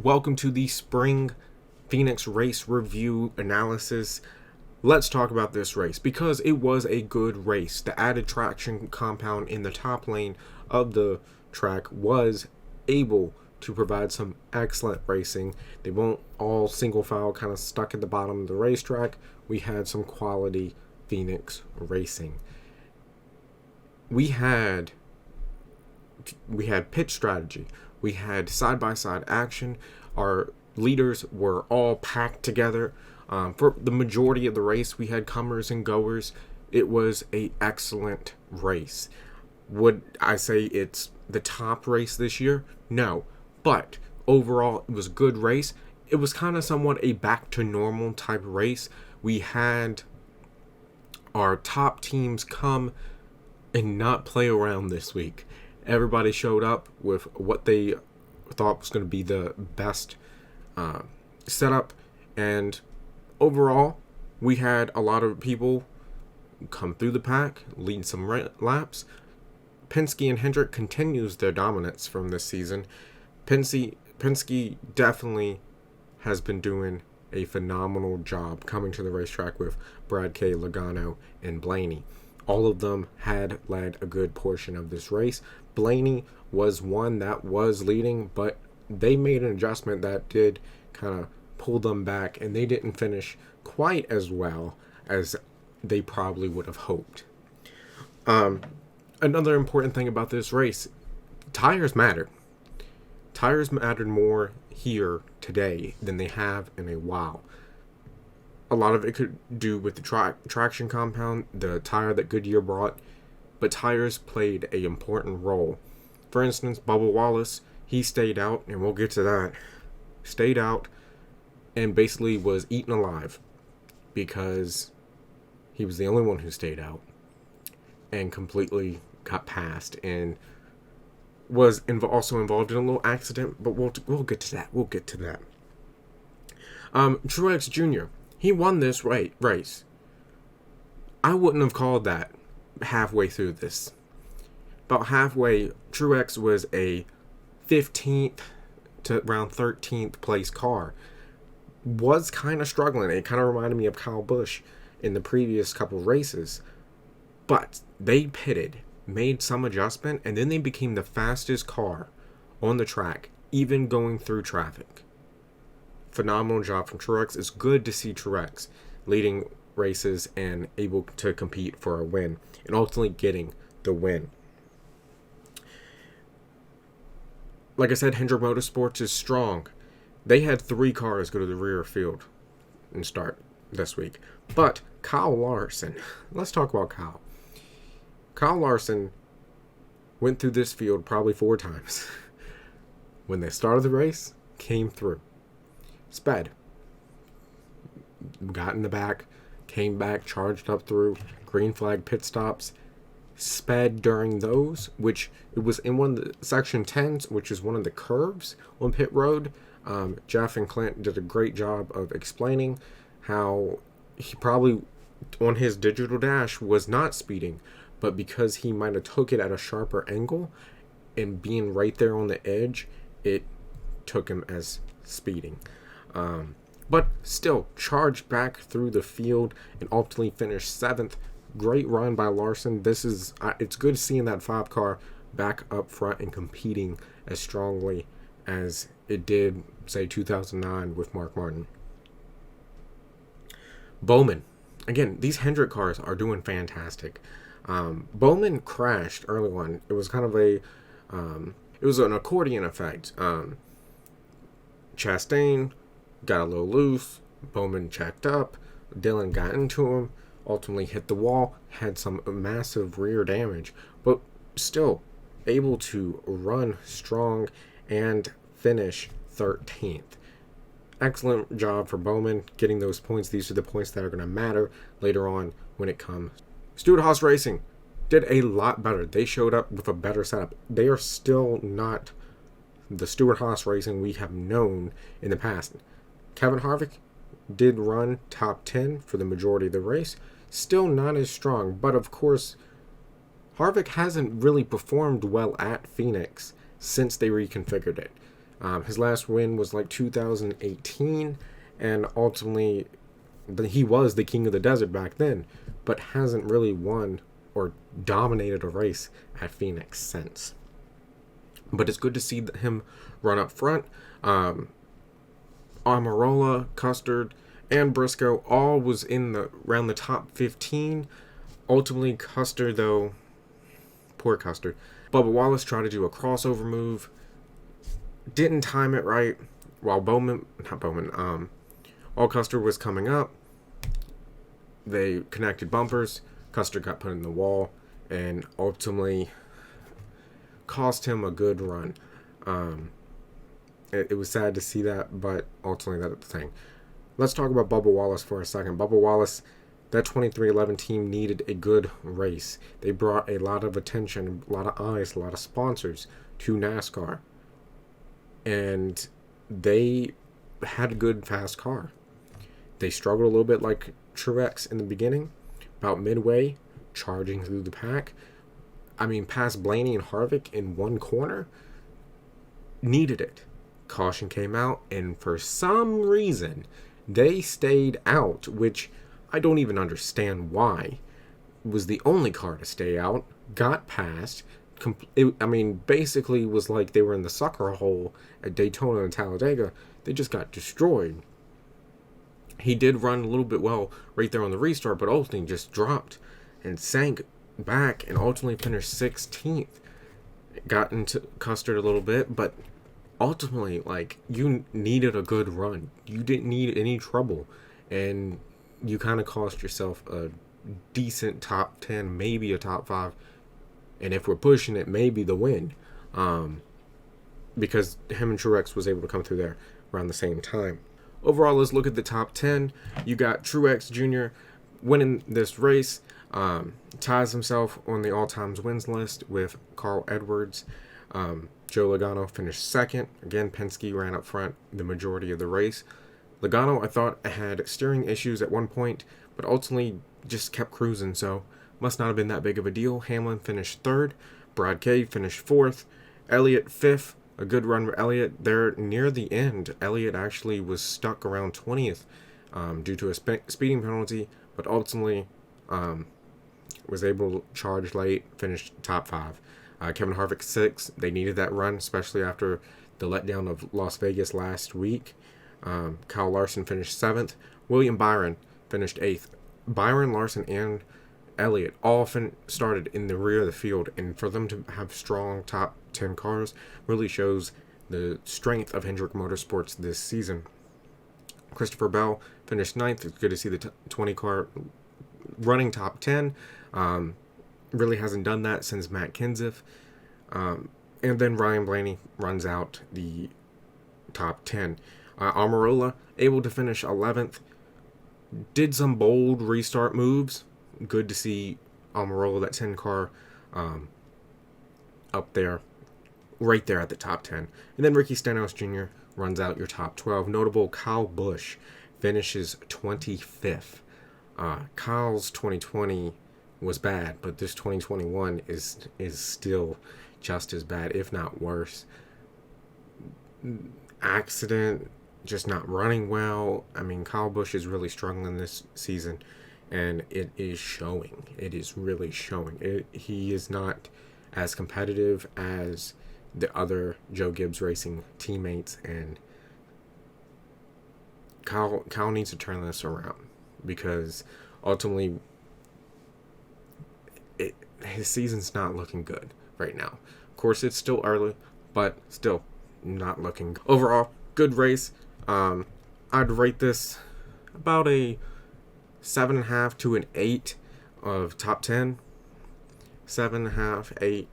Welcome to the Spring Phoenix race review analysis. Let's talk about this race because it was a good race. The added traction compound in the top lane of the track was able to provide some excellent racing. They weren't all single file kind of stuck at the bottom of the racetrack. We had some quality Phoenix racing. We had pit strategy. We had side-by-side action. Our leaders were all packed together. For the majority of the race, we had comers and goers. It was an excellent race. Would I say it's the top race this year? No. But overall, it was a good race. It was kind of somewhat a back-to-normal type race. We had our top teams come and not play around this week. Everybody showed up with what they thought was going to be the best setup, and overall, we had a lot of people come through the pack, lead some laps. Penske and Hendrick continues their dominance from this season. Penske definitely has been doing a phenomenal job coming to the racetrack with Brad K, Logano, and Blaney. All of them had led a good portion of this race. Blaney was one that was leading, but they made an adjustment that did kind of pull them back, and they didn't finish quite as well as they probably would have hoped. Another important thing about this race, tires mattered. Tires mattered more here today than they have in a while. A lot of it could do with the traction compound, the tire that Goodyear brought, but tires played an important role. For instance, Bubba Wallace, he stayed out, and we'll get to that, stayed out and basically was eaten alive because he was the only one who stayed out and completely got passed and was also involved in a little accident, but we'll get to that. We'll get to that. Truex Jr., he won this race. I wouldn't have called that halfway through this. About halfway, Truex was a 15th to around 13th place car. Was kind of struggling. It kind of reminded me of Kyle Busch in the previous couple races. But they pitted, made some adjustment, and then they became the fastest car on the track, even going through traffic. Phenomenal job from Truex. It's good to see Truex leading races and able to compete for a win and ultimately getting the win. Like I said, Hendrick Motorsports is strong. They had 3 cars go to the rear field and start this week. But Kyle Larson, let's talk about Kyle. Kyle Larson went through this field probably 4 times. When they started the race, came through. Sped. Got in the back, came back, charged up through, green flag pit stops, sped during those, which it was in one of the section 10s, which is one of the curves on pit road. Jeff and Clint did a great job of explaining how he probably on his digital dash was not speeding, but because he might have took it at a sharper angle and being right there on the edge, it took him as speeding. But still charged back through the field and ultimately finished 7th. Great run by Larson. It's good seeing that 5 car back up front and competing as strongly as it did, say, 2009 with Mark Martin. Bowman. Again, these Hendrick cars are doing fantastic. Bowman crashed early on. It was kind of it was an accordion effect. Chastain got a little loose. Bowman checked up. Dillon got into him. Ultimately hit the wall. Had some massive rear damage. But still able to run strong and finish 13th. Excellent job for Bowman getting those points. These are the points that are going to matter later on when it comes. Stewart Haas Racing did a lot better. They showed up with a better setup. They are still not the Stewart Haas Racing we have known in the past. Kevin Harvick did run top 10 for the majority of the race. Still not as strong, but of course, Harvick hasn't really performed well at Phoenix since they reconfigured it. His last win was like 2018, and ultimately he was the king of the desert back then, but hasn't really won or dominated a race at Phoenix since. But it's good to see him run up front. Almirola, Custard, and Briscoe all was in around the top 15. Ultimately, Custard, though, poor Custard. Bubba Wallace tried to do a crossover move, didn't time it right, while while Custard was coming up. They connected bumpers. Custard got put in the wall, and ultimately cost him a good run. It was sad to see that, but ultimately that's the thing. Let's talk about Bubba Wallace for a second. Bubba Wallace, that 2311 team needed a good race. They brought a lot of attention, a lot of eyes, a lot of sponsors to NASCAR. And they had a good, fast car. They struggled a little bit like Truex in the beginning. About midway, charging through the pack. I mean, past Blaney and Harvick in one corner. Needed it. Caution came out, and for some reason, they stayed out, which I don't even understand why. It was the only car to stay out, got past. Basically was like they were in the sucker hole at Daytona and Talladega. They just got destroyed. He did run a little bit well right there on the restart, but ultimately just dropped and sank back and ultimately finished 16th. Got into Custard a little bit, but ultimately, like, you needed a good run. You didn't need any trouble, and you kind of cost yourself a decent top 10, maybe a top 5, and if we're pushing it, maybe the win, because him and Truex was able to come through there around the same time. Overall, let's look at the top 10. You got Truex Jr. winning this race, ties himself on the all-time wins list with Carl Edwards. Joe Logano finished second. Again, Penske ran up front the majority of the race. Logano, I thought, had steering issues at one point, but ultimately just kept cruising, so must not have been that big of a deal. Hamlin finished third. Brad K finished fourth. Elliott fifth. A good run for Elliott. There near the end, Elliott actually was stuck around 20th due to a speeding penalty, but ultimately was able to charge late, finished top 5. Kevin Harvick 6th. They needed that run, especially after the letdown of Las Vegas last week. Kyle Larson finished 7th. William Byron finished 8th. Byron, Larson, and Elliott all started in the rear of the field, and for them to have strong top 10 cars really shows the strength of Hendrick Motorsports this season. Christopher Bell finished 9th. It's good to see the 20 car running top 10. Really hasn't done that since Matt Kenseth. And then Ryan Blaney runs out the top 10. Almirola able to finish 11th. Did some bold restart moves. Good to see Almirola, that 10 car, up there, right there at the top 10. And then Ricky Stenhouse Jr. runs out your top 12. Notable, Kyle Busch finishes 25th. Kyle's 2020 was bad, but this 2021 is still just as bad, if not worse. Accident, just not running well. I mean, Kyle Busch is really struggling this season, and it is showing. It is really showing. He is not as competitive as the other Joe Gibbs Racing teammates, and Kyle needs to turn this around, because ultimately his season's not looking good right now. Of course, it's still early, but still not looking good. Overall, good race. I'd rate this about a 7.5 to an 8 of top 10. 7.5, 8.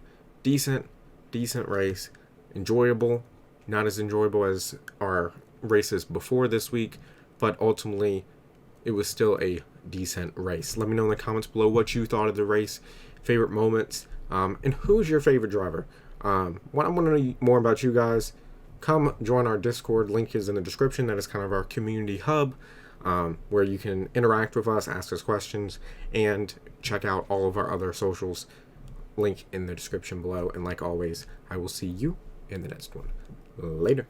Decent race. Enjoyable. Not as enjoyable as our races before this week, but ultimately it was still a decent race. Let me know in the comments below what you thought of the race, favorite moments, and who's your favorite driver. What I want to know more about you guys, come join our Discord. Link is in the description. That is kind of our community hub, where you can interact with us, ask us questions, and check out all of our other socials. Link in the description below. And like always, I will see you in the next one. Later.